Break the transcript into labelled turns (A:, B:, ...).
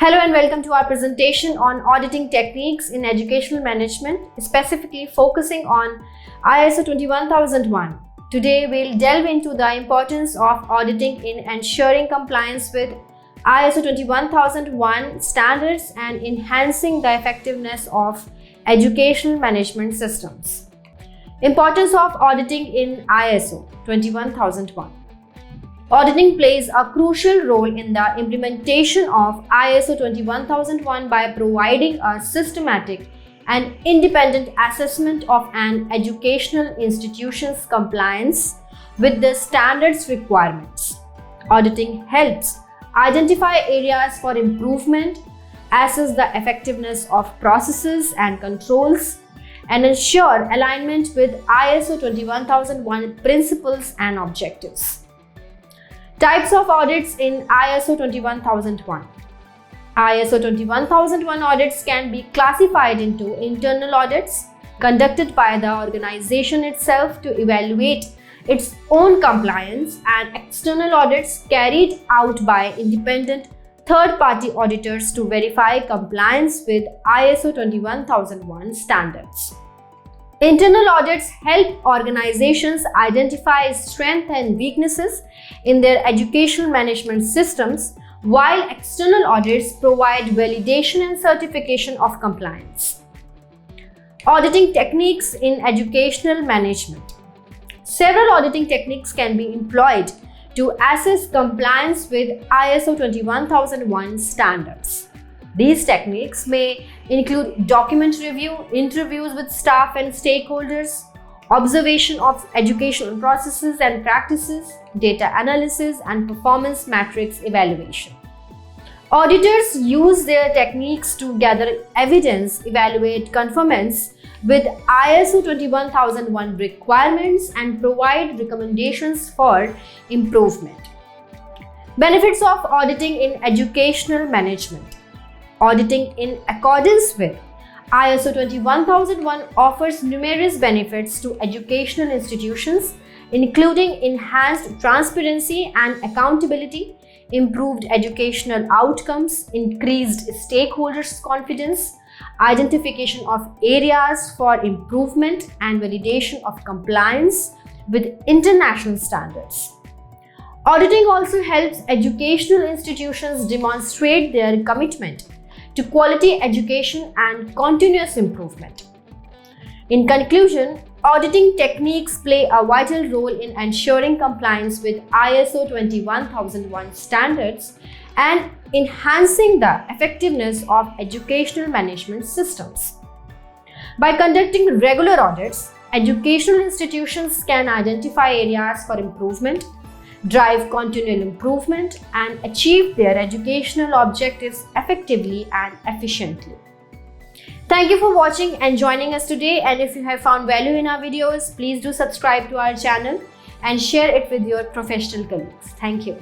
A: Hello and welcome to our presentation on auditing techniques in educational management, specifically focusing on ISO 21001. Today we'll delve into the importance of auditing in ensuring compliance with ISO 21001 standards and enhancing the effectiveness of educational management systems. Importance of auditing in ISO 21001. Auditing plays a crucial role in the implementation of ISO 21001 by providing a systematic and independent assessment of an educational institution's compliance with the standards requirements. Auditing helps identify areas for improvement, assess the effectiveness of processes and controls, and ensure alignment with ISO 21001 principles and objectives. Types of audits in ISO 21001. ISO 21001 audits can be classified into internal audits conducted by the organization itself to evaluate its own compliance and external audits carried out by independent third-party auditors to verify compliance with ISO 21001 standards. Internal audits help organizations identify strengths and weaknesses in their educational management systems, while external audits provide validation and certification of compliance. Auditing techniques in educational management. Several auditing techniques can be employed to assess compliance with ISO 21001 standards. These techniques may include document review, interviews with staff and stakeholders, observation of educational processes and practices, data analysis, and performance matrix evaluation. Auditors use their techniques to gather evidence, evaluate conformance with ISO 21001 requirements, and provide recommendations for improvement. Benefits of auditing in educational management. Auditing in accordance with ISO 21001 offers numerous benefits to educational institutions, including enhanced transparency and accountability, improved educational outcomes, increased stakeholders' confidence, identification of areas for improvement, and validation of compliance with international standards. Auditing also helps educational institutions demonstrate their commitment to quality education and continuous improvement. In conclusion, auditing techniques play a vital role in ensuring compliance with ISO 21001 standards and enhancing the effectiveness of educational management systems. By conducting regular audits, educational institutions can identify areas for improvement, drive continual improvement, and achieve their educational objectives effectively and efficiently. Thank you for watching and joining us today, and if you have found value in our videos, please do subscribe to our channel and share it with your professional colleagues. Thank you.